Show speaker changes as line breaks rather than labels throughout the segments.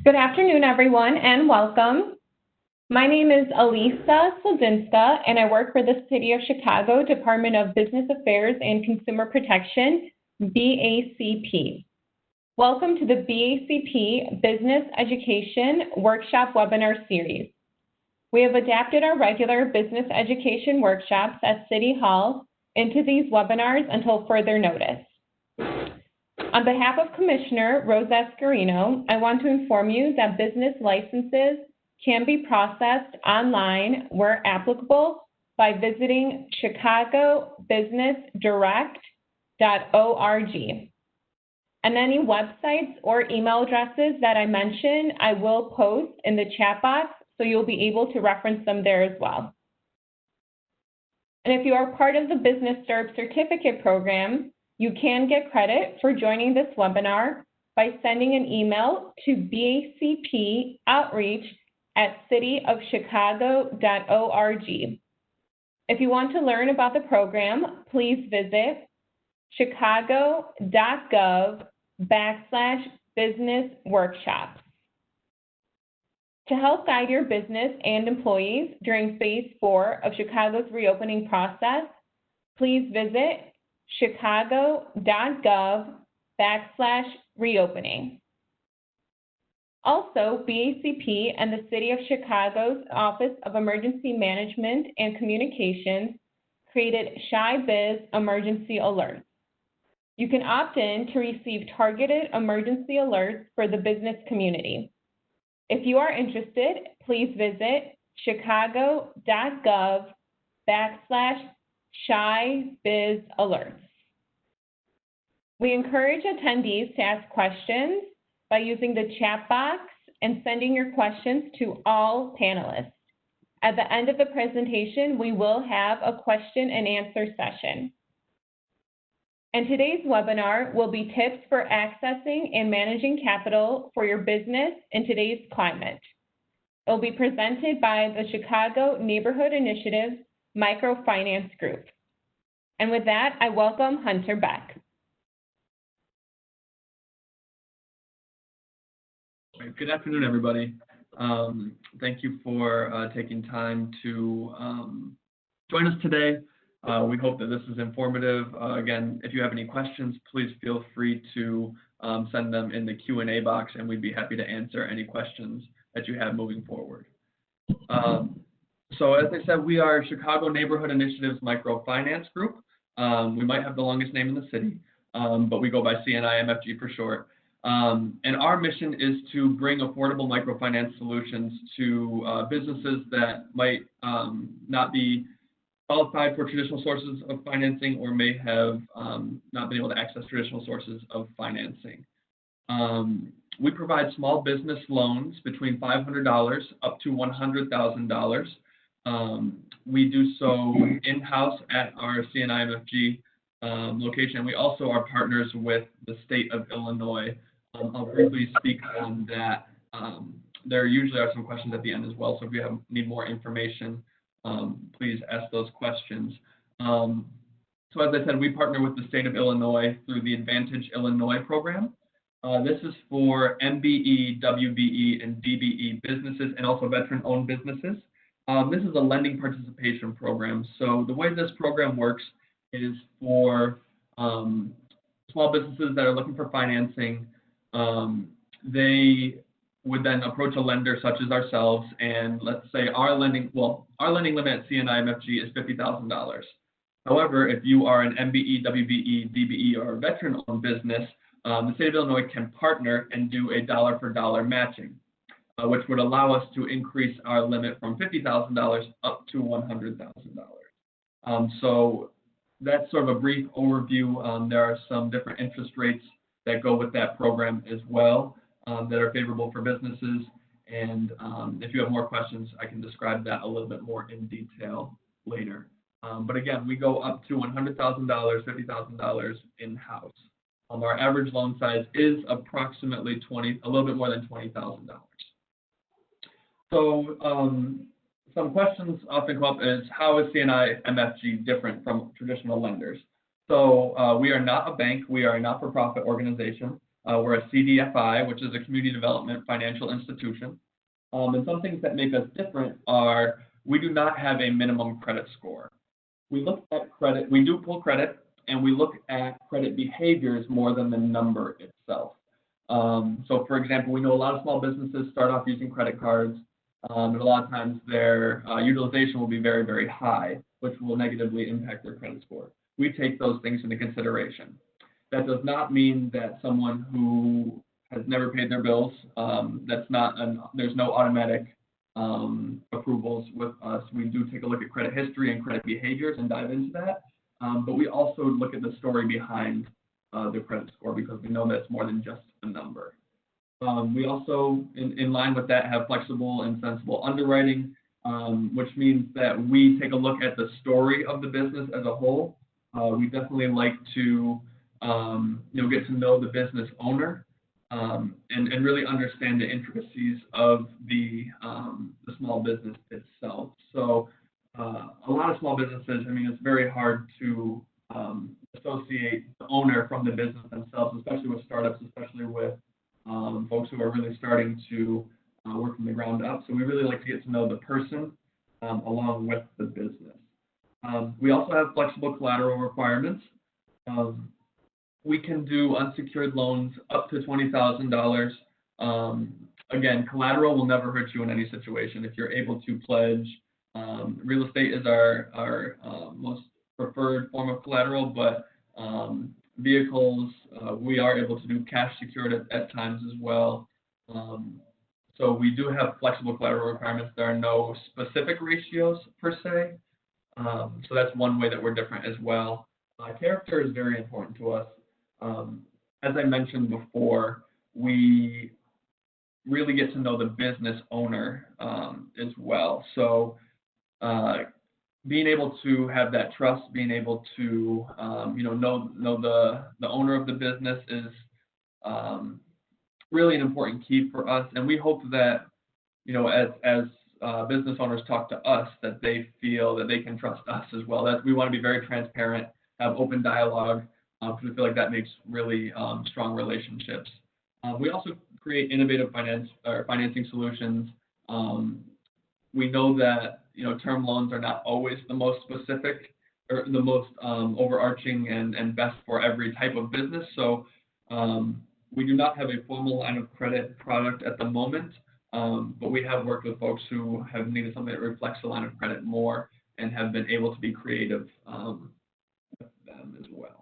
Good afternoon, everyone, and welcome. My name is Elisa Sledzinska, and I work for the City of Chicago Department of Business Affairs and Consumer Protection, BACP. Welcome to the BACP Business Education Workshop Webinar Series. We have adapted our regular business education workshops at City Hall into these webinars until further notice. On behalf of Commissioner Rose Ascarino, I want to inform you that business licenses can be processed online where applicable by visiting chicagobusinessdirect.org. And any websites or email addresses that I mention, I will post in the chat box, so you'll be able to reference them there as well. And if you are part of the Business SERP Certificate Program, you can get credit for joining this webinar by sending an email to bacpoutreach@cityofchicago.org. If you want to learn about the program, please visit chicago.gov/business-workshops. To help guide your business and employees during Phase 4 of Chicago's reopening process, please visit chicago.gov/reopening. Also, BACP and the City of Chicago's Office of Emergency Management and Communications created ShyBiz Emergency Alerts. You can opt in to receive targeted emergency alerts for the business community. If you are interested, please visit chicago.gov/ShyBiz We encourage attendees to ask questions by using the chat box and sending your questions to all panelists. At the end of the presentation, we will have a question and answer session. And today's webinar will be tips for accessing and managing capital for your business in today's climate. It will be presented by the Chicago Neighborhood Initiatives Microfinance Group. And with that, I welcome Hunter Beck.
Good afternoon, everybody. Thank you for taking time to join us today. We hope that this is informative. Again, if you have any questions, please feel free to send them in the Q&A box, and we'd be happy to answer any questions that you have moving forward. So as I said, we are Chicago Neighborhood Initiatives Microfinance Group. We might have the longest name in the city, but we go by CNIMFG for short. And our mission is to bring affordable microfinance solutions to businesses that might not be qualified for traditional sources of financing or may have not been able to access traditional sources of financing. We provide small business loans between $500 up to $100,000. We do so in-house at our CNIMFG location. We also are partners with the state of Illinois. I'll briefly speak on that. There usually are some questions at the end as well, so if you need more information, please ask those questions. So as I said, we partner with the state of Illinois through the Advantage Illinois program. This is for MBE, WBE, and DBE businesses and also veteran-owned businesses. This is a lending participation program. So the way this program works is for small businesses that are looking for financing. They would then approach a lender such as ourselves, and let's say our lending limit at CNIMFG is $50,000. However, if you are an MBE, WBE, DBE, or a veteran-owned business, the state of Illinois can partner and do a dollar-for-dollar matching, which would allow us to increase our limit from $50,000 up to $100,000. So that's sort of a brief overview. There are some different interest rates that go with that program as well that are favorable for businesses. And if you have more questions, I can describe that a little bit more in detail later. But again, we go up to $100,000, $50,000 in-house. Our average loan size is approximately a little bit more than $20,000. So some questions often come up is, how is CNIMFG different from traditional lenders? So we are not a bank. We are a not-for-profit organization. We're a CDFI, which is a community development financial institution. And some things that make us different are we do not have a minimum credit score. We look at credit, we do pull credit, and we look at credit behaviors more than the number itself. So for example, we know a lot of small businesses start off using credit cards, and a lot of times their utilization will be very, very high, which will negatively impact their credit score. We take those things into consideration. That does not mean that someone who has never paid their bills, there's no automatic approvals with us. We do take a look at credit history and credit behaviors and dive into that, but we also look at the story behind the credit score because we know that's more than just a number. We also, in line with that, have flexible and sensible underwriting, which means that we take a look at the story of the business as a whole. We definitely like to get to know the business owner and really understand the intricacies of the small business itself. So a lot of small businesses, it's very hard to associate the owner from the business themselves, especially with startups, especially with folks who are really starting to work from the ground up. So we really like to get to know the person along with the business. We also have flexible collateral requirements. We can do unsecured loans up to $20,000. Again, collateral will never hurt you in any situation. If you're able to pledge, real estate is our most preferred form of collateral, but vehicles, we are able to do cash secured at times as well. So we do have flexible collateral requirements. There are no specific ratios per se. So that's one way that we're different as well. Character is very important to us. As I mentioned before, we really get to know the business owner as well. So being able to have that trust, being able to know the owner of the business is really an important key for us. And we hope that as business owners talk to us, that they feel that they can trust us as well. That we want to be very transparent, have open dialogue, because we feel like that makes really strong relationships. We also create innovative financing solutions. We know that term loans are not always the most specific or the most overarching and best for every type of business. So we do not have a formal line of credit product at the moment, but we have worked with folks who have needed something that reflects the line of credit more and have been able to be creative with them as well.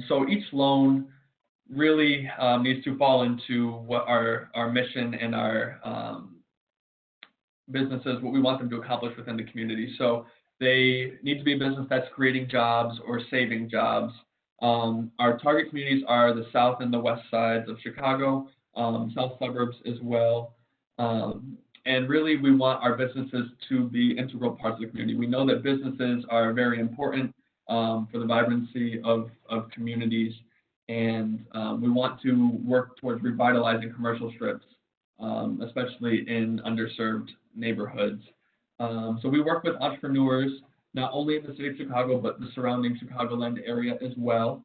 So each loan really needs to fall into what our mission and our businesses, what we want them to accomplish within the community. So they need to be a business that's creating jobs or saving jobs. Our target communities are the south and the west sides of Chicago, south suburbs as well. And really, we want our businesses to be integral parts of the community. We know that businesses are very important for the vibrancy of communities, and we want to work towards revitalizing commercial strips, especially in underserved neighborhoods. So we work with entrepreneurs, not only in the city of Chicago, but the surrounding Chicagoland area as well.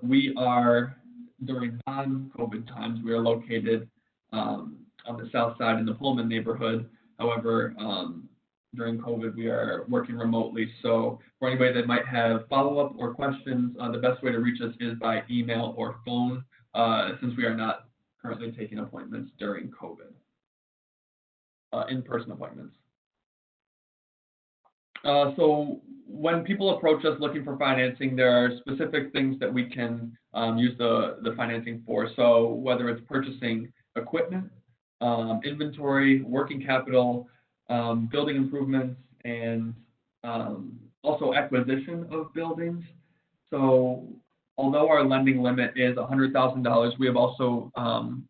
We are, during non-COVID times, we are located on the south side in the Pullman neighborhood. However, during COVID, we are working remotely. So for anybody that might have follow-up or questions, the best way to reach us is by email or phone, since we are not currently taking appointments during COVID, in-person appointments. So when people approach us looking for financing, there are specific things that we can use the financing for. So whether it's purchasing equipment, inventory, working capital, building improvements, and also acquisition of buildings. So although our lending limit is $100,000, we have also,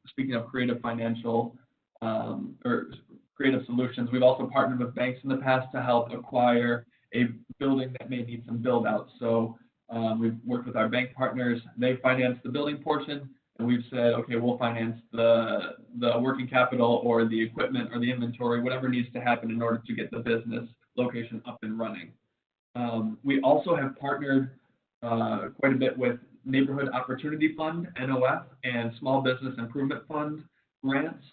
speaking of creative financial or creative solutions, we've also partnered with banks in the past to help acquire a building that may need some build out. So we've worked with our bank partners. They finance the building portion, and we've said, okay, we'll finance the working capital or the equipment or the inventory, whatever needs to happen in order to get the business location up and running. We also have partnered quite a bit with Neighborhood Opportunity Fund, NOF, and Small Business Improvement Fund grants.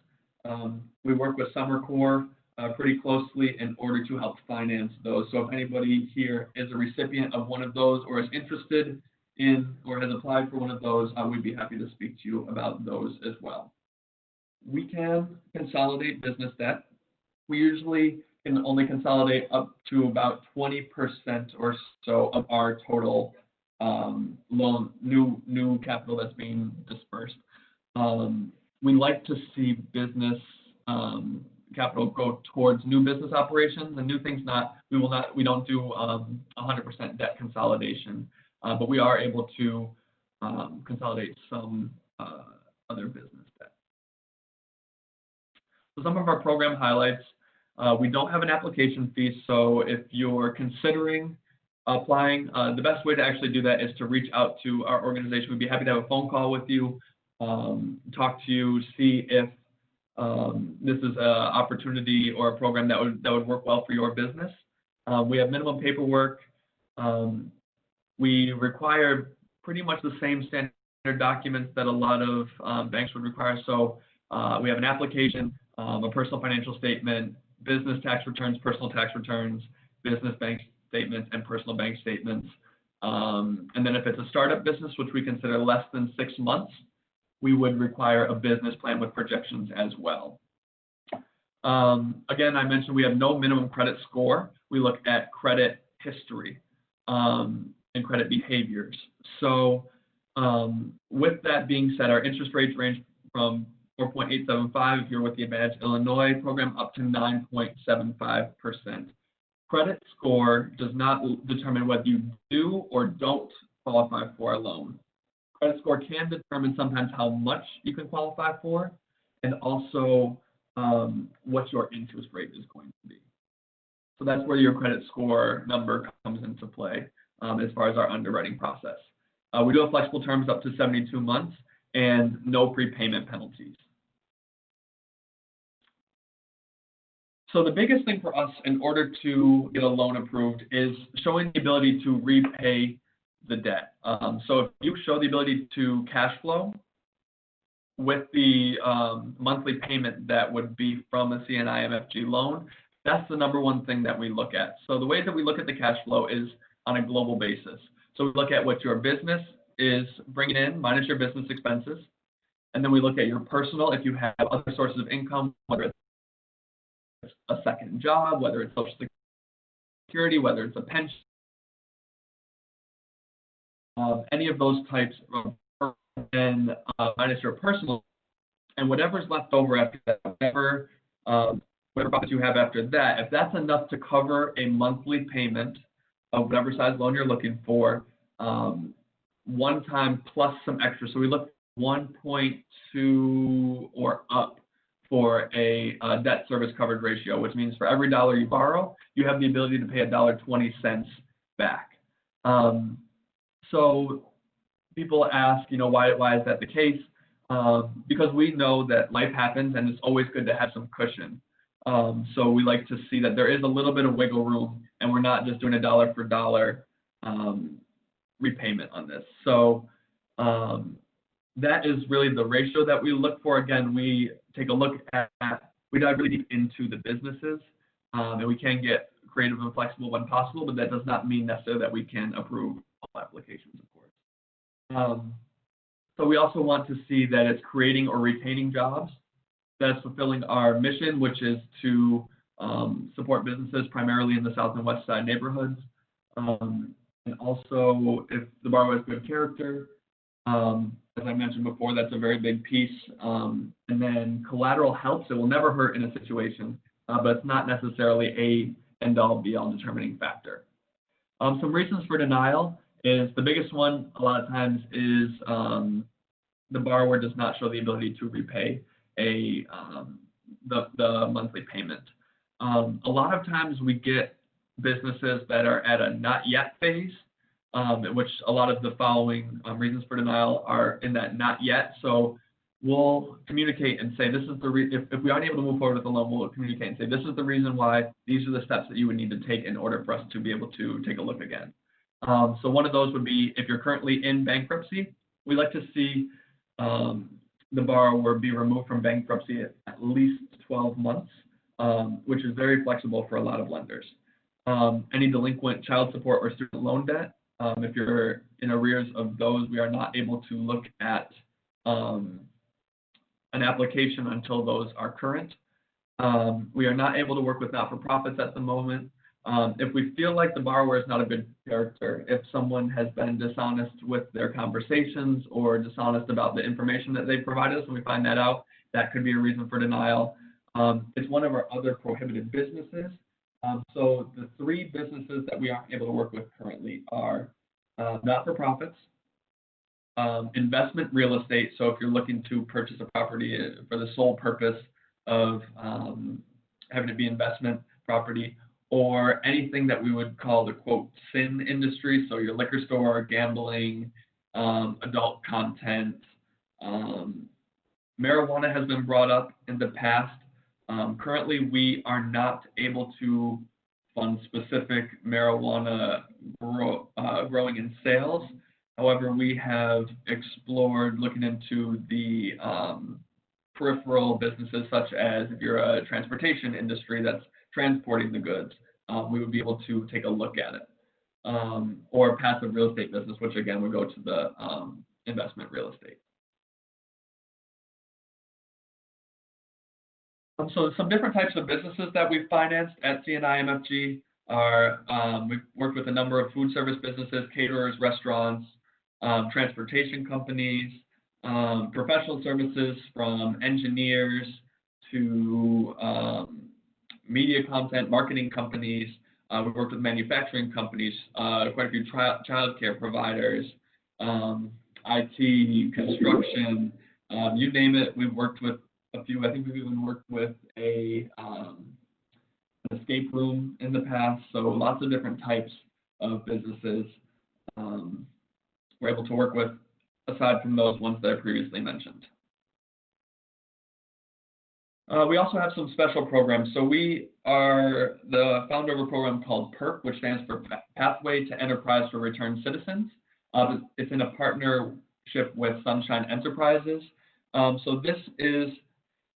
We work with Summer Corps pretty closely in order to help finance those. So if anybody here is a recipient of one of those or is interested in or has applied for one of those, we'd be happy to speak to you about those as well. We can consolidate business debt. We usually can only consolidate up to about 20% or so of our total loan, new capital that's being dispersed. We like to see business capital go towards new business operations and new things. We don't do 100% debt consolidation, but we are able to consolidate some other business debt. So some of our program highlights. We don't have an application fee, so if you're considering applying, the best way to actually do that is to reach out to our organization. We'd be happy to have a phone call with you, talk to you, see if this is an opportunity or a program that would work well for your business. We have minimum paperwork. We require pretty much the same standard documents that a lot of banks would require. So we have an application, a personal financial statement, business tax returns, personal tax returns, business bank statements, and personal bank statements. And then if it's a startup business, which we consider less than 6 months, we would require a business plan with projections as well. Again, I mentioned we have no minimum credit score. We look at credit history and credit behaviors. So with that being said, our interest rates range from 4.875 if you're with the Advantage Illinois program up to 9.75%. Credit score does not determine whether you do or don't qualify for a loan. Credit score can determine sometimes how much you can qualify for and also what your interest rate is going to be. So that's where your credit score number comes into play as far as our underwriting process. We do have flexible terms up to 72 months and no prepayment penalties. So the biggest thing for us in order to get a loan approved is showing the ability to repay the debt. So if you show the ability to cash flow with the monthly payment that would be from a CNI-MFG loan, that's the number one thing that we look at. So the way that we look at the cash flow is on a global basis. So we look at what your business is bringing in minus your business expenses. And then we look at your personal, if you have other sources of income, whether it's a second job, whether it's Social Security, whether it's a pension, any of those types, and minus your personal, and whatever's left over after that, whatever profit you have after that, if that's enough to cover a monthly payment of whatever size loan you're looking for, one time plus some extra. So we look 1.2 or up for a debt service coverage ratio, which means for every dollar you borrow, you have the ability to pay $1.20 back. So people ask, why is that the case? Because we know that life happens and it's always good to have some cushion. So we like to see that there is a little bit of wiggle room and we're not just doing a dollar for dollar repayment on this. So that is really the ratio that we look for. Again, we take a look at, we dive really deep into the businesses, and we can get creative and flexible when possible, but that does not mean necessarily that we can approve all applications, of course. So we also want to see that it's creating or retaining jobs, that's fulfilling our mission, which is to support businesses primarily in the South and West Side neighborhoods. And also, if the borrower has good character, as I mentioned before, that's a very big piece. And then collateral helps. It will never hurt in a situation, but it's not necessarily a end-all, be-all determining factor. Some reasons for denial is the biggest one a lot of times is the borrower does not show the ability to repay the monthly payment. A lot of times we get businesses that are at a not yet phase, which a lot of the following reasons for denial are in that not yet. So we'll communicate and say, this is the if we aren't able to move forward with the loan, we'll communicate and say, this is the reason why, these are the steps that you would need to take in order for us to be able to take a look again. So one of those would be, if you're currently in bankruptcy, we like to see the borrower be removed from bankruptcy at least 12 months, which is very flexible for a lot of lenders. Any delinquent child support or student loan debt, if you're in arrears of those, we are not able to look at an application until those are current. We are not able to work with not-for-profits at the moment. If we feel like the borrower is not a good character, if someone has been dishonest with their conversations or dishonest about the information that they provided us and we find that out, that could be a reason for denial. It's one of our other prohibited businesses. So the three businesses that we aren't able to work with currently are not-for-profits, investment real estate. So if you're looking to purchase a property for the sole purpose of having it be investment property, or anything that we would call the quote sin industry. So your liquor store, gambling, adult content. Marijuana has been brought up in the past. Currently, we are not able to fund specific marijuana growing and sales. However, we have explored looking into the peripheral businesses, such as if you're a transportation industry that's transporting the goods, we would be able to take a look at it. Or passive real estate business, which again would go to the investment real estate. So some different types of businesses that we've financed at CNI MFG are, we've worked with a number of food service businesses, caterers, restaurants, transportation companies, professional services from engineers to media content, marketing companies. We've worked with manufacturing companies, quite a few child care providers, IT, construction, you name it. We've worked with a few. I think we've even worked with an escape room in the past. So lots of different types of businesses we're able to work with, aside from those ones that I previously mentioned. We also have some special programs. So we are the founder of a program called PERC, which stands for Pathway to Enterprise for Returned Citizens. It's in a partnership with Sunshine Enterprises. So this is,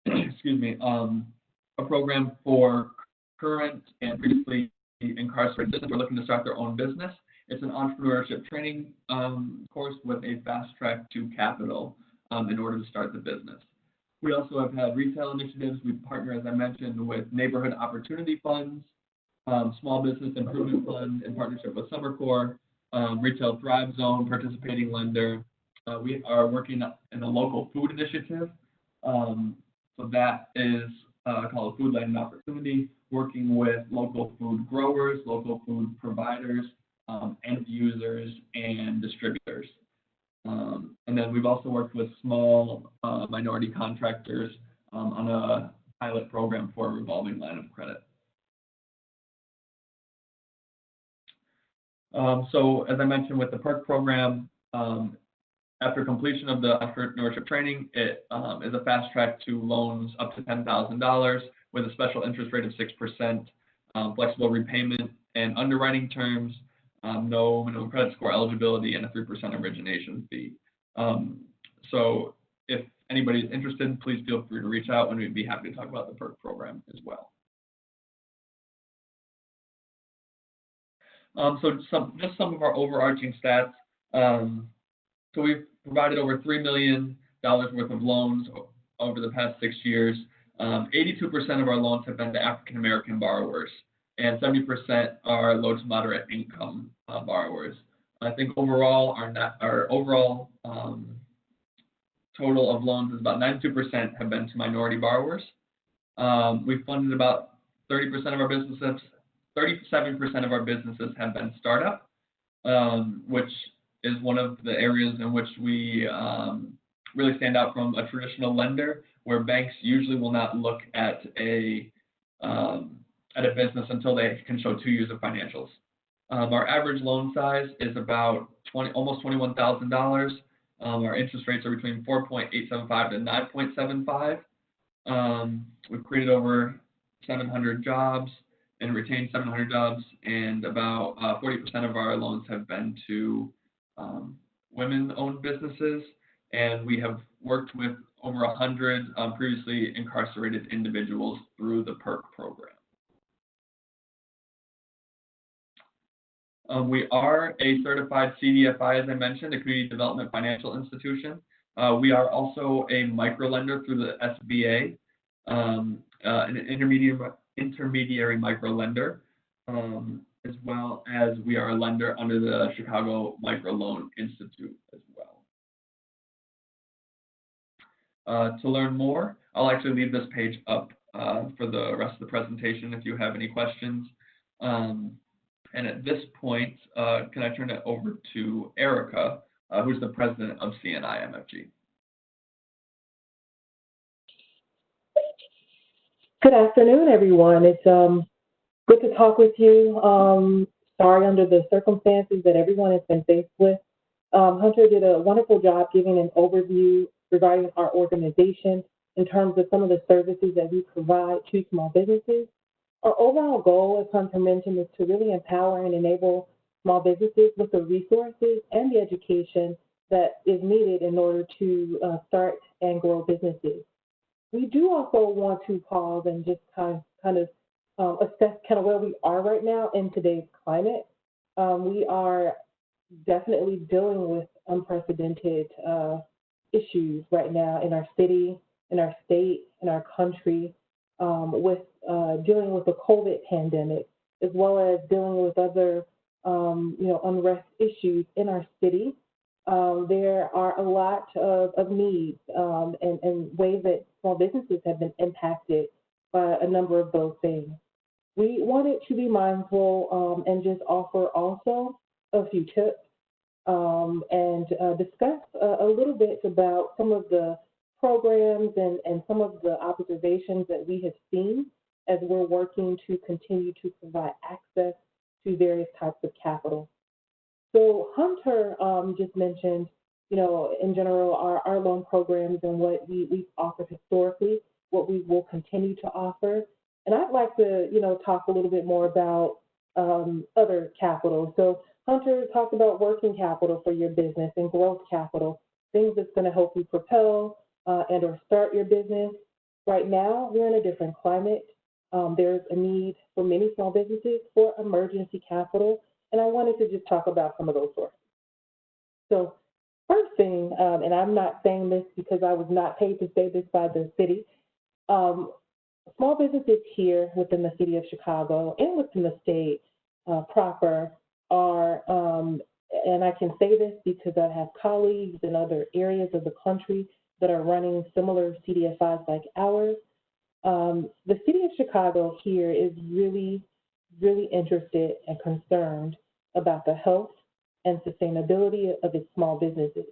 excuse me, a program for current and previously incarcerated citizens who are looking to start their own business. It's an entrepreneurship training course with a fast track to capital in order to start the business. We also have had retail initiatives. We partner, as I mentioned, with neighborhood opportunity funds, small business improvement fund in partnership with Summer Corps, Retail Thrive Zone, participating lender. We are working in a local food initiative. So that is called Food Land Opportunity, working with local food growers, local food providers, end users, and distributors. And then we've also worked with small minority contractors on a pilot program for a revolving line of credit. So as I mentioned with the PERC program, after completion of the entrepreneurship training, it is a fast track to loans up to $10,000 with a special interest rate of 6%, flexible repayment and underwriting terms, no minimum credit score eligibility, and a 3% origination fee. So if anybody's interested, please feel free to reach out and we'd be happy to talk about the PERC program as well. So just some of our overarching stats. So we've provided over $3 million worth of loans over the past 6 years. 82% of our loans have been to African American borrowers, and 70% are low to moderate income borrowers. I think overall, our overall total of loans is about 92% have been to minority borrowers. We've funded about 30% of our businesses. 37% of our businesses have been startup, which is one of the areas in which we really stand out from a traditional lender, where banks usually will not look at a business until they can show 2 years of financials. Our average loan size is about almost $21,000. Our interest rates are between 4.875 to 9.75. We've created over 700 jobs and retained 700 jobs, and about 40% of our loans have been to women-owned businesses, and we have worked with over 100 previously incarcerated individuals through the PERK program. We are a certified CDFI, as I mentioned, a community development financial institution. We are also a microlender through the SBA, an intermediary microlender, as well as we are a lender under the Chicago Microloan Institute as well. To learn more, I'll actually leave this page up for the rest of the presentation if you have any questions. And at this point, can I turn it over to Erica, who's the president of CNI MFG.
Good afternoon, everyone. It's good to talk with you. Sorry under the circumstances that everyone has been faced with. Hunter did a wonderful job giving an overview regarding our organization in terms of some of the services that we provide to small businesses. Our overall goal, as Hunter mentioned, is to really empower and enable small businesses with the resources and the education that is needed in order to start and grow businesses. We do also want to pause and just kind of assess kind of where we are right now in today's climate. We are definitely dealing with unprecedented issues right now in our city, in our state, in our country, with dealing with the COVID pandemic, as well as dealing with other, unrest issues in our city. There are a lot of needs and ways that small businesses have been impacted by a number of those things. We wanted to be mindful and just offer also a few tips and discuss a little bit about some of the programs and some of the observations that we have seen as we're working to continue to provide access to various types of capital. So Hunter just mentioned, in general, our loan programs and what we've offered historically, what we will continue to offer. And I'd like to, talk a little bit more about other capital. So Hunter talked about working capital for your business and growth capital, things that's going to help you propel and or start your business. Right now, we're in a different climate. There's a need for many small businesses for emergency capital, and I wanted to just talk about some of those sources. So first thing, and I'm not saying this because I was not paid to say this by the city, small businesses here within the city of Chicago and within the state proper are, and I can say this because I have colleagues in other areas of the country that are running similar CDFIs like ours. The city of Chicago here is really, really interested and concerned about the health and sustainability of its small businesses.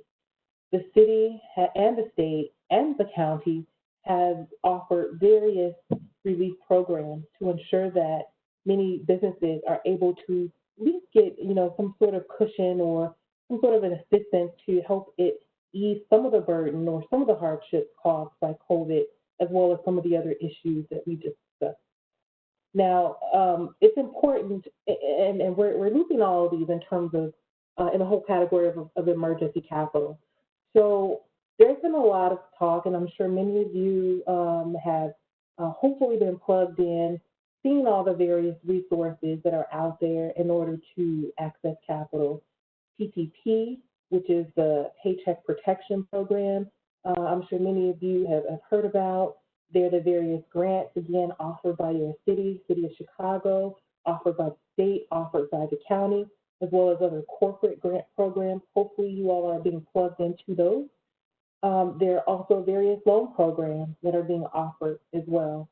The city and the state and the county have offered various relief programs to ensure that many businesses are able to at least get, some sort of cushion or some sort of an assistance to help it ease some of the burden or some of the hardships caused by COVID, as well as some of the other issues that we just discussed. Now, it's important, and we're looping all of these in terms of, in the whole category of emergency capital. So there's been a lot of talk, and I'm sure many of you have hopefully been plugged in, seeing all the various resources that are out there in order to access capital. PPP, which is the Paycheck Protection Program, I'm sure many of you have heard about. They're the various grants, again, offered by your city of Chicago, offered by the state, offered by the county, as well as other corporate grant programs. Hopefully you all are being plugged into those. There are also various loan programs that are being offered as well.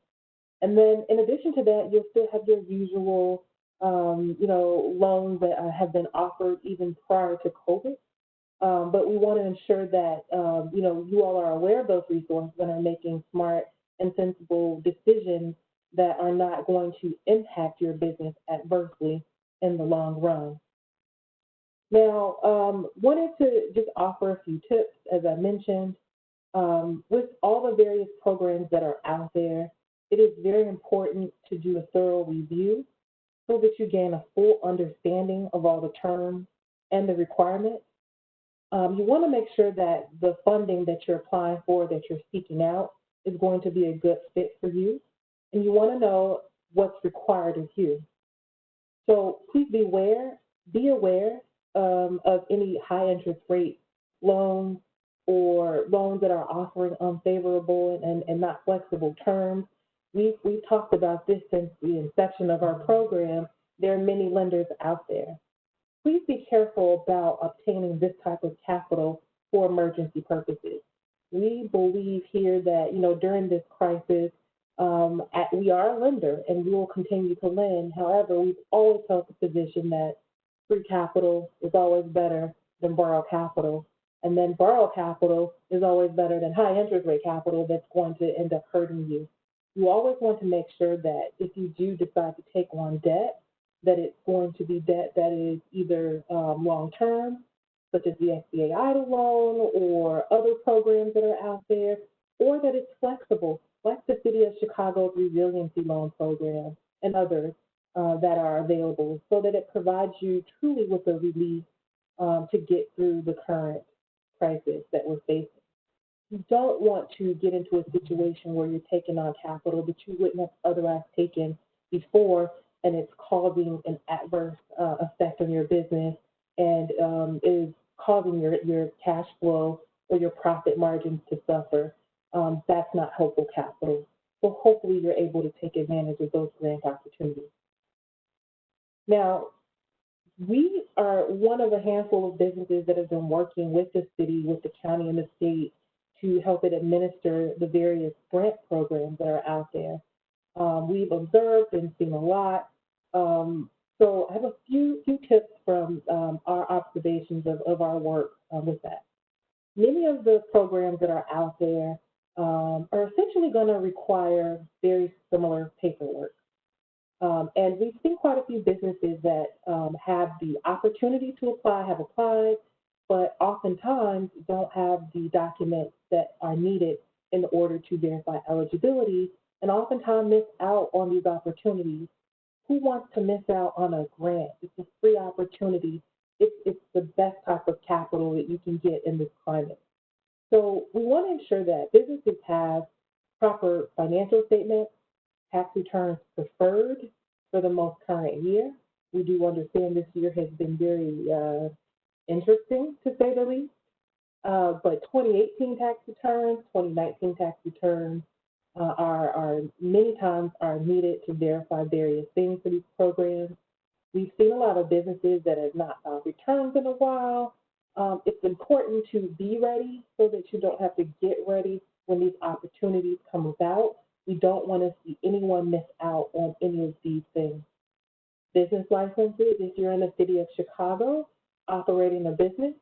And then in addition to that, you'll still have your usual, loans that have been offered even prior to COVID. But we want to ensure that, you all are aware of those resources and are making smart and sensible decisions that are not going to impact your business adversely in the long run. Now, wanted to just offer a few tips, as I mentioned. With all the various programs that are out there, it is very important to do a thorough review so that you gain a full understanding of all the terms and the requirements. You want to make sure that the funding that you're applying for, that you're seeking out, is going to be a good fit for you. And you want to know what's required of you. So please be aware of any high interest rate loans or loans that are offering unfavorable and not flexible terms. We've talked about this since the inception of our program. There are many lenders out there. Please be careful about obtaining this type of capital for emergency purposes. We believe here that, during this crisis, we are a lender and we will continue to lend. However, we've always held the position that free capital is always better than borrowed capital. And then borrowed capital is always better than high interest rate capital that's going to end up hurting you. You always want to make sure that if you do decide to take on debt, that it's going to be debt that is either long-term, such as the SBA EIDL loan or other programs that are out there, or that it's flexible, like the City of Chicago's Resiliency Loan Program and others that are available, so that it provides you truly with a relief to get through the current crisis that we're facing. You don't want to get into a situation where you're taking on capital that you wouldn't have otherwise taken before, and it's causing an adverse effect on your business and is causing your cash flow or your profit margins to suffer. That's not helpful capital. So hopefully you're able to take advantage of those grant opportunities. Now, we are one of a handful of businesses that have been working with the city, with the county, and the state to help it administer the various grant programs that are out there. We've observed and seen a lot. So I have a few tips from our observations of our work with that. Many of the programs that are out there are essentially going to require very similar paperwork. And we've seen quite a few businesses that have the opportunity to apply, have applied, but oftentimes don't have the documents that are needed in order to verify eligibility, and oftentimes miss out on these opportunities. Who wants to miss out on a grant? It's a free opportunity. It's the best type of capital that you can get in this climate. So we want to ensure that businesses have proper financial statements, tax returns preferred for the most current year. We do understand this year has been very interesting, to say the least. But 2018 tax returns, 2019 tax returns are many times are needed to verify various things for these programs. We've seen a lot of businesses that have not filed returns in a while. It's important to be ready so that you don't have to get ready when these opportunities come about. We don't want to see anyone miss out on any of these things. Business licenses, if you're in the city of Chicago operating a business,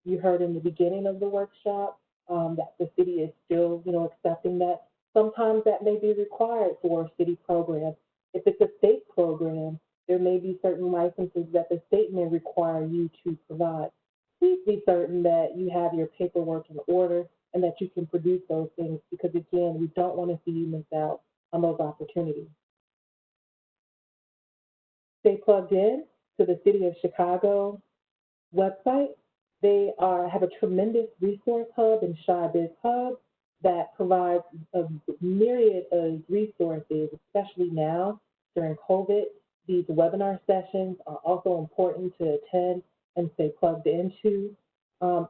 you heard in the beginning of the workshop that the city is still, accepting that. Sometimes that may be required for a city program. If it's a state program, there may be certain licenses that the state may require you to provide. Please be certain that you have your paperwork in order and that you can produce those things, because again, we don't want to see you miss out on those opportunities. Stay plugged in to the City of Chicago website. They have a tremendous resource hub and ShyBiz Hub that provides a myriad of resources, especially now during COVID. These webinar sessions are also important to attend and stay plugged into,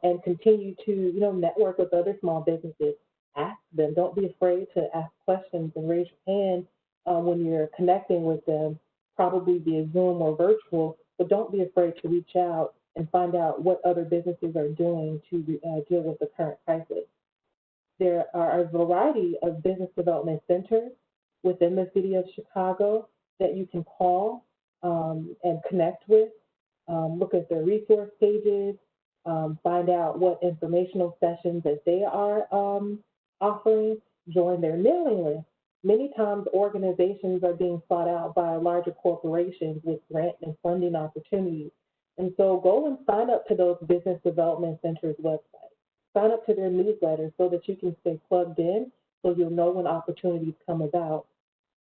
and continue to network with other small businesses. Ask them. Don't be afraid to ask questions and raise your hand when you're connecting with them, probably via Zoom or virtual, but don't be afraid to reach out and find out what other businesses are doing to deal with the current crisis. There are a variety of business development centers within the city of Chicago that you can call and connect with, look at their resource pages, find out what informational sessions that they are offering, join their mailing list. Many times organizations are being sought out by larger corporations with grant and funding opportunities. And so go and sign up to those Business Development Centers websites. Sign up to their newsletters so that you can stay plugged in so you'll know when opportunities come about.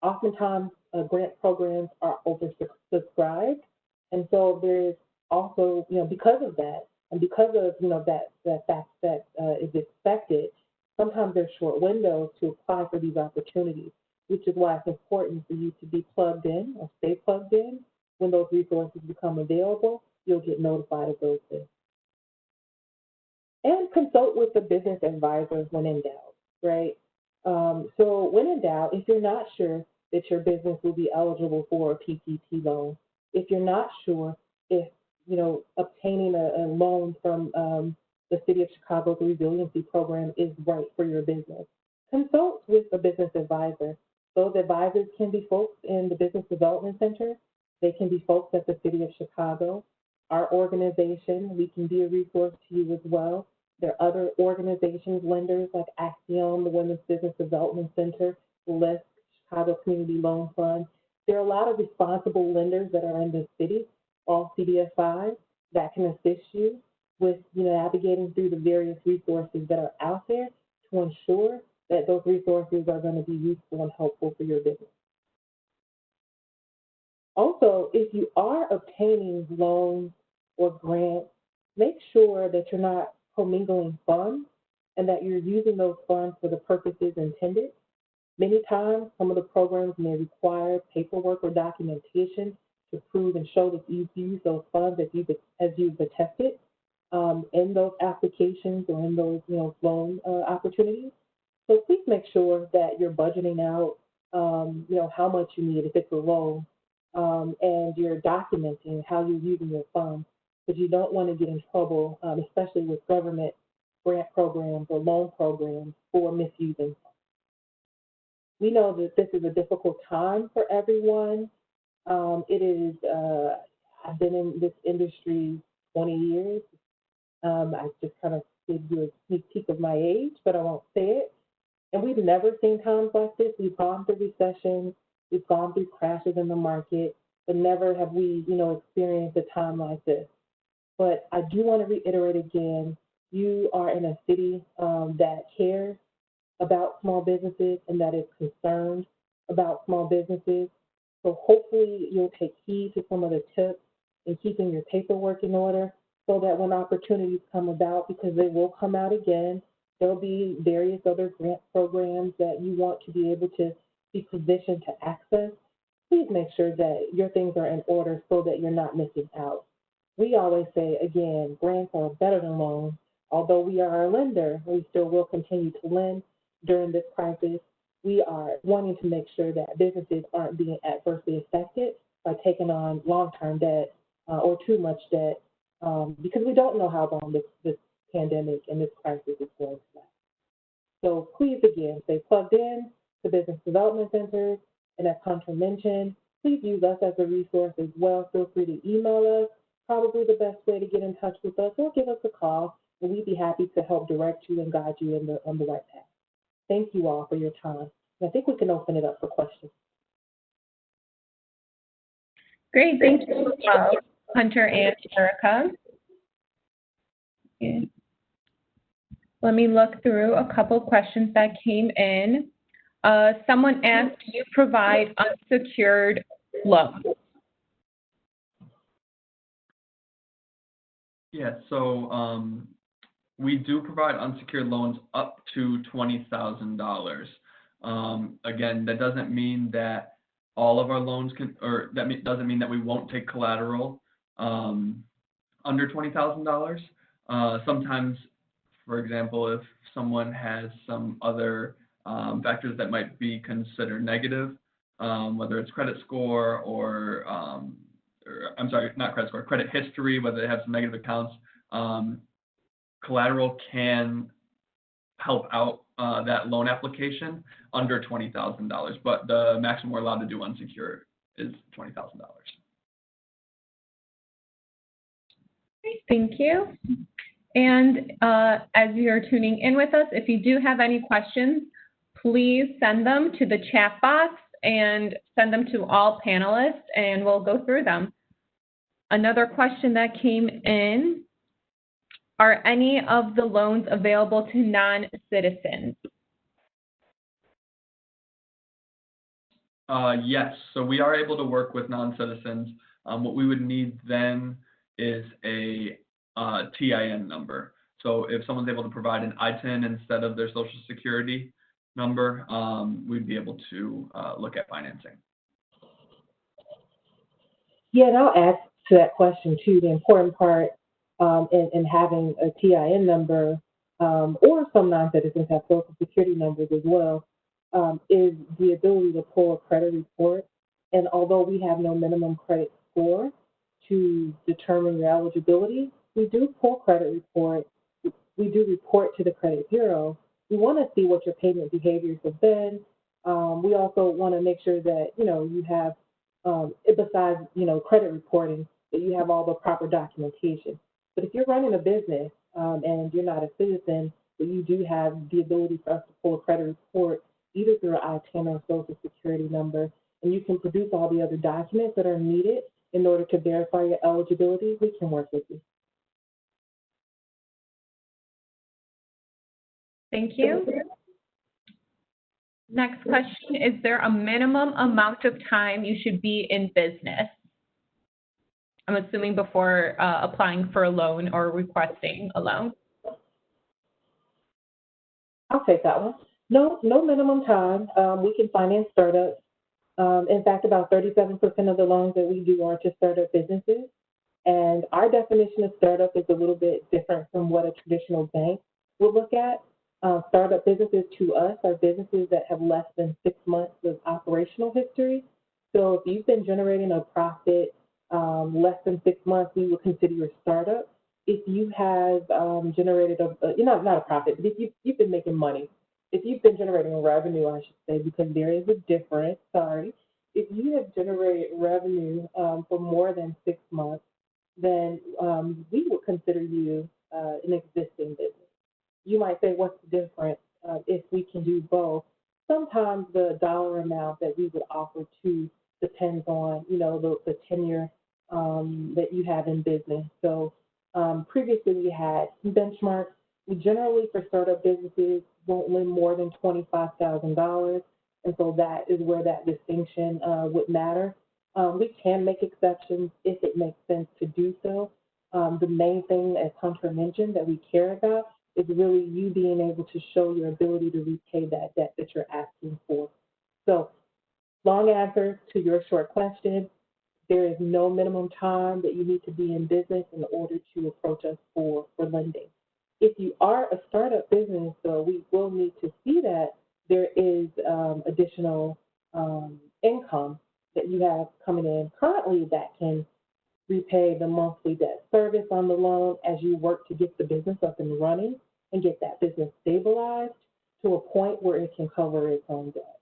Oftentimes, grant programs are oversubscribed, and so there's also, because of that, and because of, that fact that is expected, sometimes there's short windows to apply for these opportunities, which is why it's important for you to be plugged in or stay plugged in. When those resources become available, you'll get notified of those things. And consult with the business advisors when in doubt, right? So when in doubt, if you're not sure that your business will be eligible for a PPP loan, if you're not sure if, obtaining a loan from the City of Chicago's Resiliency Program is right for your business, consult with a business advisor. Those advisors can be folks in the Business Development Center. They can be folks at the City of Chicago. Our organization, we can be a resource to you as well. There are other organizations, lenders like Axiom, the Women's Business Development Center, LISC, Chicago Community Loan Fund. There are a lot of responsible lenders that are in the city, all CDFIs, that can assist you with navigating through the various resources that are out there to ensure that those resources are going to be useful and helpful for your business. Also, if you are obtaining loans or grants, make sure that you're not commingling funds and that you're using those funds for the purposes intended. Many times, some of the programs may require paperwork or documentation to prove and show that you've used those funds as you've attested in those applications or in those loan opportunities. So please make sure that you're budgeting out how much you need if it's a loan, and you're documenting how you're using your funds, because you don't want to get in trouble, especially with government grant programs or loan programs for misusing funds. We know that this is a difficult time for everyone. It is, I've been in this industry 20 years. I just kind of give you a sneak peek of my age, but I won't say it. And we've never seen times like this. We've gone through recessions, we've gone through crashes in the market, but never have we, experienced a time like this. But I do want to reiterate again, you are in a city that cares about small businesses and that is concerned about small businesses. So hopefully you'll take heed to some of the tips in keeping your paperwork in order so that when opportunities come about, because they will come out again, there'll be various other grant programs that you want to be able to be positioned to access. Please make sure that your things are in order so that you're not missing out. We always say, again, grants are better than loans. Although we are a lender, we still will continue to lend during this crisis. We are wanting to make sure that businesses aren't being adversely affected by taking on long-term debt or too much debt, because we don't know how long this pandemic and this crisis is going to last. So please, again, stay plugged in to business development centers. And as Hunter mentioned, please use us as a resource as well. Feel free to email us, probably the best way to get in touch with us, or give us a call, and we'd be happy to help direct you and guide you on the right path. Thank you all for your time. And I think we can open it up for questions.
Great, thank you, Hunter and Erica. Okay. Let me look through a couple questions that came in. Someone asked, do you provide unsecured loans?
Yeah, so we do provide unsecured loans up to $20,000. Again, that doesn't mean that all of our loans can, or that doesn't mean that we won't take collateral under $20,000. Sometimes, for example, if someone has some other factors that might be considered negative, whether it's credit score or I'm sorry, not credit score, credit history, whether they have some negative accounts, collateral can help out that loan application under $20,000, but the maximum we're allowed to do unsecured is $20,000.
Thank you. And as you're tuning in with us, if you do have any questions, please send them to the chat box and send them to all panelists, and we'll go through them. Another question that came in, are any of the loans available to non-citizens?
Yes, so we are able to work with non-citizens. What we would need then is a TIN number. So if someone's able to provide an ITIN instead of their Social Security number, we'd be able to look at financing.
Yeah, and I'll add to that question too. The important part in having a TIN number, or some non-citizens have Social Security numbers as well, is the ability to pull a credit report. And although we have no minimum credit score to determine your eligibility, we do pull credit report. We do report to the credit bureau. We want to see what your payment behaviors have been. We also want to make sure that you have, besides credit reporting, that you have all the proper documentation. But if you're running a business and you're not a citizen, but you do have the ability for us to pull a credit report either through an ITIN or Social Security number, and you can produce all the other documents that are needed in order to verify your eligibility, we can work with you.
Thank you. Next question, is there a minimum amount of time you should be in business? I'm assuming before applying for a loan or requesting a loan.
I'll take that one. No minimum time. We can finance startups. In fact, about 37% of the loans that we do are to startup businesses. And our definition of startup is a little bit different from what a traditional bank would look at. Startup businesses to us are businesses that have less than 6 months of operational history. So if you've been generating a profit less than 6 months, we would consider you a startup. If you have generated not a profit, but if you've been making money, if you've been generating revenue, I should say, because there is a difference, if you have generated revenue for more than 6 months, then we would consider you an existing business. You might say, what's the difference if we can do both? Sometimes the dollar amount that we would offer to depends on, the tenure that you have in business. So previously we had benchmarks. We generally, for startup businesses, won't lend more than $25,000. And so that is where that distinction would matter. We can make exceptions if it makes sense to do so. The main thing, as Hunter mentioned, that we care about is really you being able to show your ability to repay that debt that you're asking for. So, long answer to your short question, there is no minimum time that you need to be in business in order to approach us for lending. If you are a startup business, though, we will need to see that there is additional income that you have coming in currently that can repay the monthly debt service on the loan as you work to get the business up and running and get that business stabilized to a point where it can cover its own debt.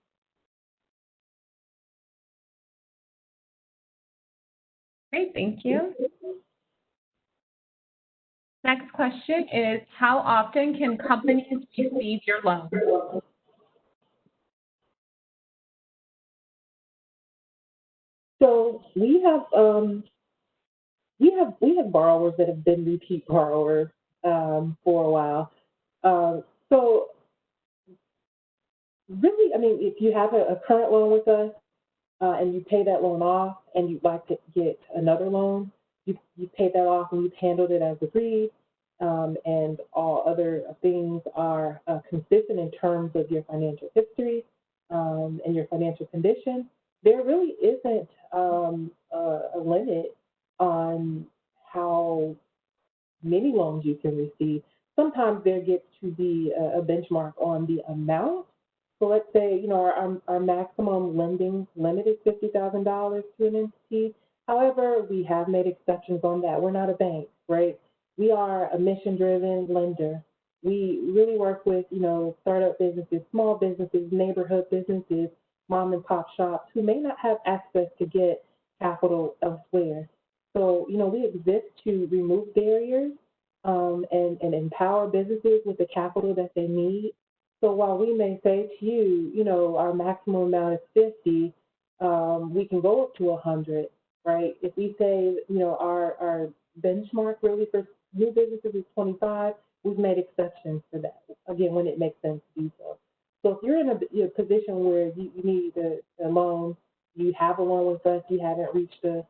Great, thank you. Next question is, how often can companies receive your loan?
So we have borrowers that have been repeat borrowers for a while. So really, if you have a current loan with us and you pay that loan off and you'd like to get another loan, you pay that off and you've handled it as agreed, and all other things are consistent in terms of your financial history and your financial condition. There really isn't a limit on how many loans you can receive. Sometimes there gets to be a benchmark on the amount. So let's say, our maximum lending limit is $50,000 to an entity. However, we have made exceptions on that. We're not a bank, right? We are a mission-driven lender. We really work with, startup businesses, small businesses, neighborhood businesses, mom and pop shops who may not have access to get capital elsewhere. So, we exist to remove barriers and empower businesses with the capital that they need. So while we may say to you, our maximum amount is 50, we can go up to 100. right? If we say, our benchmark really for new businesses is 25, we've made exceptions for that, again, when it makes sense to do so. So if you're in a position where you need a loan, you have a loan with us, you haven't reached that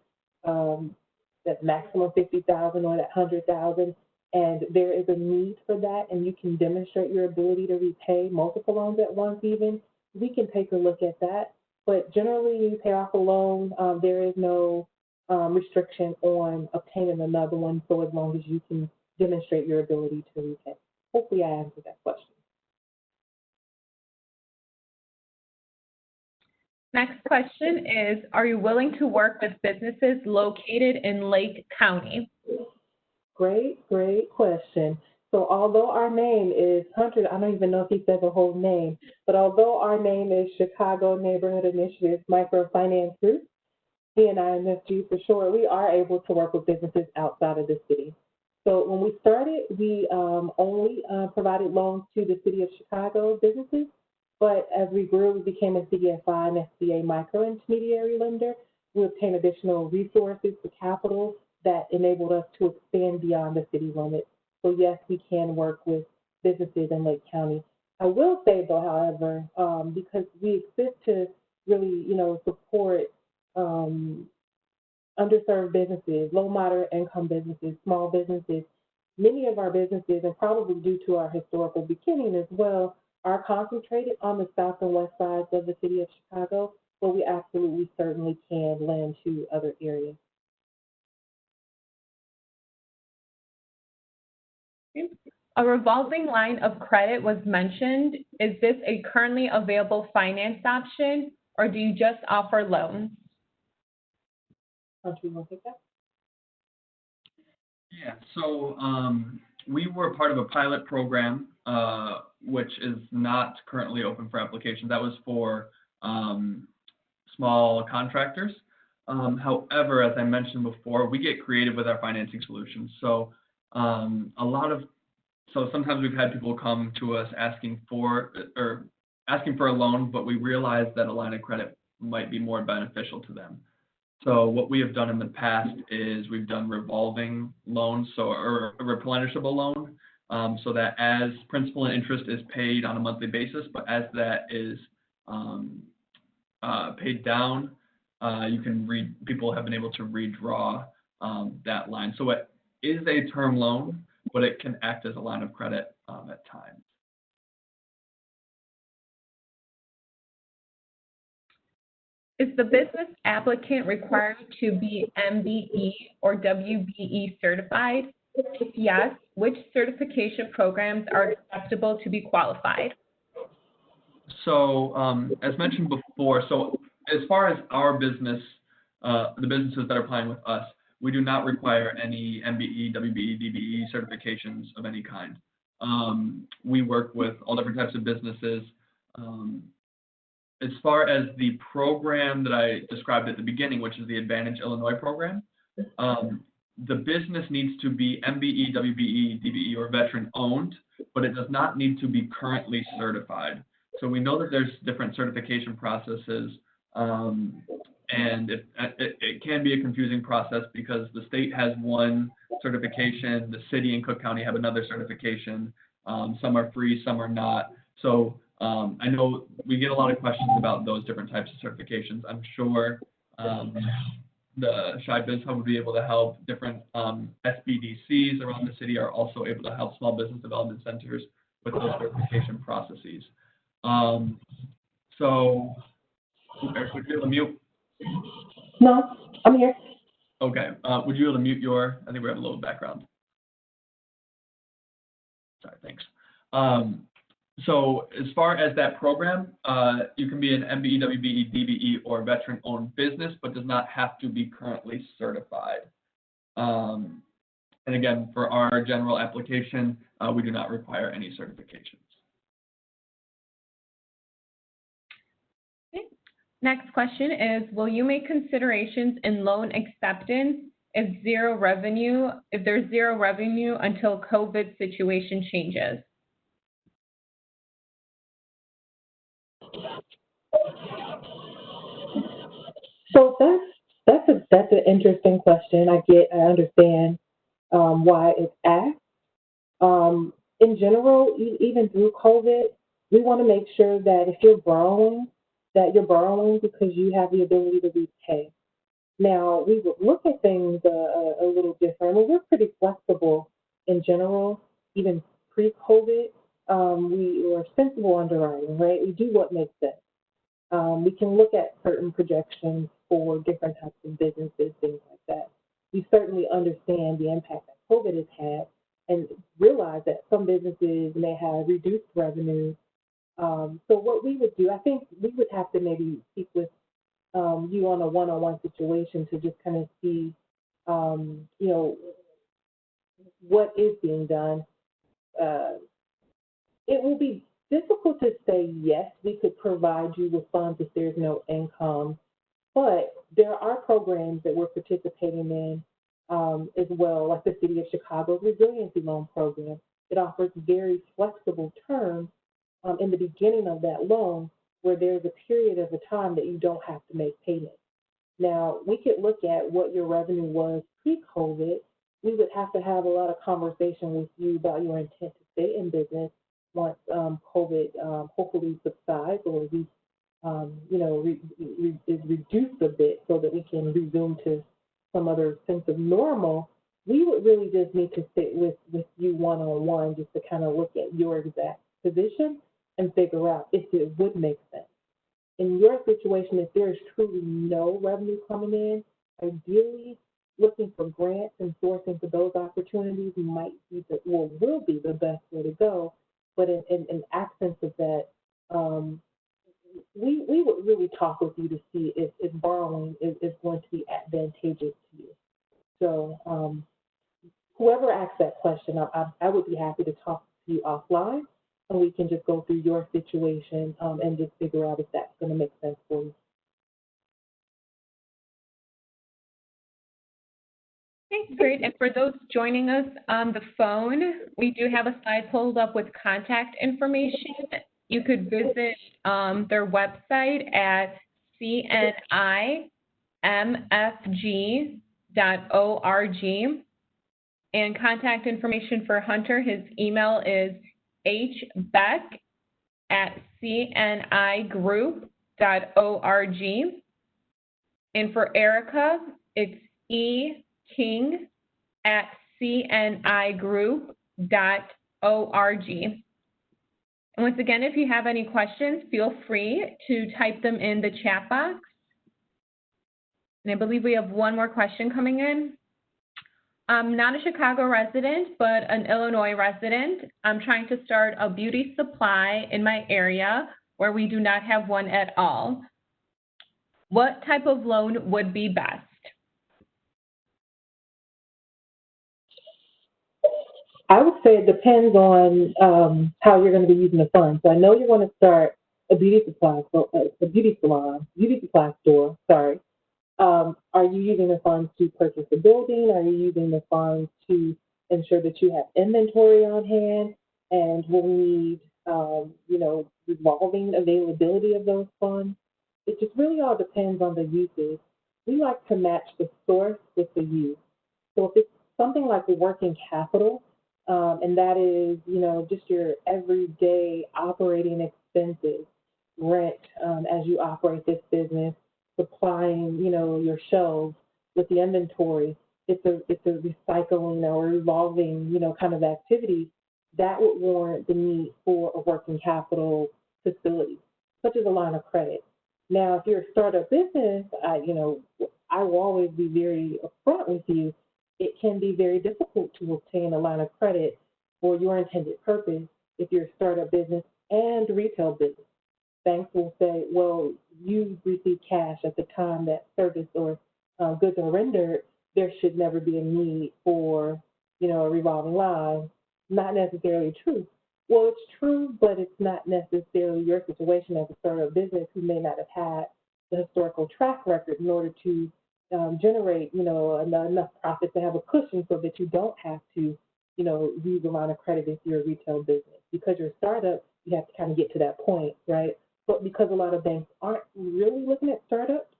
maximum 50,000 or that 100,000, and there is a need for that, and you can demonstrate your ability to repay multiple loans at once even, we can take a look at that. But generally, you pay off a loan, there is no restriction on obtaining another one, so as long as you can demonstrate your ability to repay. Hopefully I answered that question.
Next question is, are you willing to work with businesses located in Lake County?
Great question. So although our name is Hunter, I don't even know if he said the whole name, but although our name is Chicago Neighborhood Initiatives Microfinance Group, CNIMFG for short, we are able to work with businesses outside of the city. So when we started, we only provided loans to the city of Chicago businesses, but as we grew, we became a CDFI and SBA micro-intermediary lender. We obtained additional resources for capital that enabled us to expand beyond the city limits. So yes, we can work with businesses in Lake County. I will say though, however, because we exist to really, support underserved businesses, low, moderate income businesses, small businesses, many of our businesses, and probably due to our historical beginning as well, are concentrated on the south and west sides of the city of Chicago, but we absolutely certainly can lend to other areas.
A revolving line of credit was mentioned. Is this a currently available finance option, or do you just offer loans?
Don't you want to take that?
Yeah, so we were part of a pilot program, which is not currently open for application. That was for small contractors. However, as I mentioned before, we get creative with our financing solutions. So sometimes we've had people come to us asking for a loan, but we realized that a line of credit might be more beneficial to them. So what we have done in the past is we've done revolving loans, or a replenishable loan, so that as principal and interest is paid on a monthly basis, but as that is paid down, people have been able to redraw that line. So it is a term loan, but it can act as a line of credit at times.
Is the business applicant required to be MBE or WBE certified? If yes, which certification programs are acceptable to be qualified?
So as mentioned before, so as far as our business, the businesses that are applying with us, we do not require any MBE, WBE, DBE certifications of any kind. We work with all different types of businesses. As far as the program that I described at the beginning, which is the Advantage Illinois program, the business needs to be MBE, WBE, DBE, or veteran owned, but it does not need to be currently certified. So we know that there's different certification processes, and it can be a confusing process because the state has one certification, the city and Cook County have another certification. Some are free, some are not. So I know we get a lot of questions about those different types of certifications. I'm sure the Shy Biz Hub would be able to help. Different SBDCs around the city are also able to help small business development centers with those certification processes. So, Eric, would you be able to mute?
No, I'm here.
Okay. Would you be able to mute your? I think we have a little background. Sorry. Thanks. So as far as that program, you can be an MBE, WBE, DBE, or veteran-owned business, but does not have to be currently certified. And again, for our general application, we do not require any certifications.
Okay. Next question is, will you make considerations in loan acceptance if there's zero revenue until COVID situation changes?
So that's That's an interesting question. I understand why it's asked. In general, even through COVID, we want to make sure that if you're borrowing, that you're borrowing because you have the ability to repay. Now, we would look at things a little different. Well, we're pretty flexible in general, even pre-COVID. We were sensible underwriting, right? We do what makes sense. We can look at certain projections for different types of businesses, things like that. We certainly understand the impact that COVID has had and realize that some businesses may have reduced revenue. So what we would do, I think we would have to maybe speak with you on a one-on-one situation to just kind of see, you know, what is being done. Uh, it will be difficult to say, yes, we could provide you with funds if there's no income, but there are programs that we're participating in as well, like the City of Chicago's Resiliency Loan Program. It offers very flexible terms in the beginning of that loan where there's a period of a time that you don't have to make payments. Now, we could look at what your revenue was pre-COVID. We would have to have a lot of conversation with you about your intent to stay in business once COVID hopefully subsides or at least is reduced a bit so that we can resume to some other sense of normal. We would really just need to sit with you one-on-one just to kind of look at your exact position and figure out if it would make sense. In your situation, if there is truly no revenue coming in, ideally looking for grants and sourcing for those opportunities might be will be the best way to go. But in absence of that, we would really talk with you to see if borrowing is going to be advantageous to you. So whoever asked that question, I would be happy to talk to you offline, and we can just go through your situation and just figure out if that's going to make sense for you.
Okay, great. And for those joining us on the phone, we do have a slide pulled up with contact information. You could visit their website at cnimfg.org. And contact information for Hunter, his email is hbeck@cnigroup.org. And for Erica, it's eking@cnigroup.org. And once again, if you have any questions, feel free to type them in the chat box. And I believe we have one more question coming in. I'm not a Chicago resident, but an Illinois resident. I'm trying to start a beauty supply in my area where we do not have one at all. What type of loan would be best?
I would say it depends on how you're going to be using the funds. So I know you want to start a beauty supply store. Sorry. Are you using the funds to purchase a building? Are you using the funds to ensure that you have inventory on hand and will need, revolving availability of those funds? It just really all depends on the uses. We like to match the source with the use. So if it's something like the working capital, and that is, just your everyday operating expenses, rent as you operate this business, supplying, your shelves with the inventory. It's a recycling or revolving, kind of activity that would warrant the need for a working capital facility, such as a line of credit. Now, if you're a startup business, I will always be very upfront with you. It can be very difficult to obtain a line of credit for your intended purpose if you're a startup business and retail business. Banks will say, well, you received cash at the time that service or goods are rendered. There should never be a need for, a revolving line. Not necessarily true. Well, it's true, but it's not necessarily your situation as a startup business who may not have had the historical track record in order to generate, enough profit to have a cushion so that you don't have to, use a line of credit if you're a retail business. Because you're a startup, you have to kind of get to that point, right? But because a lot of banks aren't really looking at startups,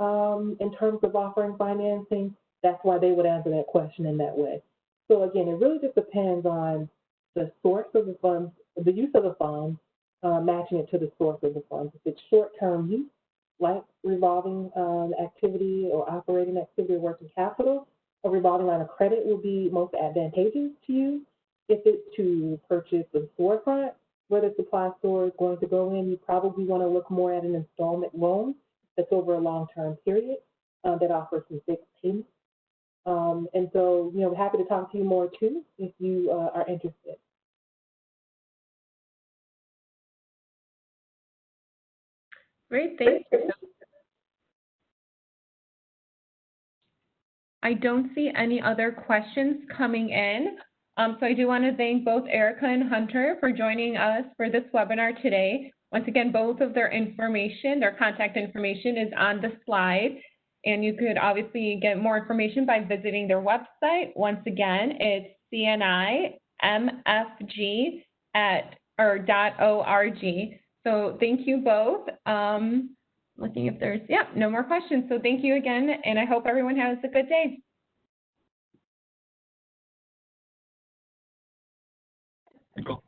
in terms of offering financing, that's why they would answer that question in that way. So again, it really just depends on the source of the funds, the use of the funds, matching it to the source of the funds. If it's short-term use, like revolving activity or operating activity or working capital, a revolving line of credit will be most advantageous to you. If it's to purchase a storefront, where the supply store is going to go in, you probably want to look more at an installment loan that's over a long-term period that offers some fixed payments. And so, you know, we're happy to talk to you more too if you are interested.
Great, thank you. I don't see any other questions coming in. So I do want to thank both Erica and Hunter for joining us for this webinar today. Once again, both of their information, their contact information is on the slide. And you could obviously get more information by visiting their website. Once again, it's cnimfg.org. So thank you both. Looking if there's, no more questions. So thank you again, and I hope everyone has a good day.
Cool.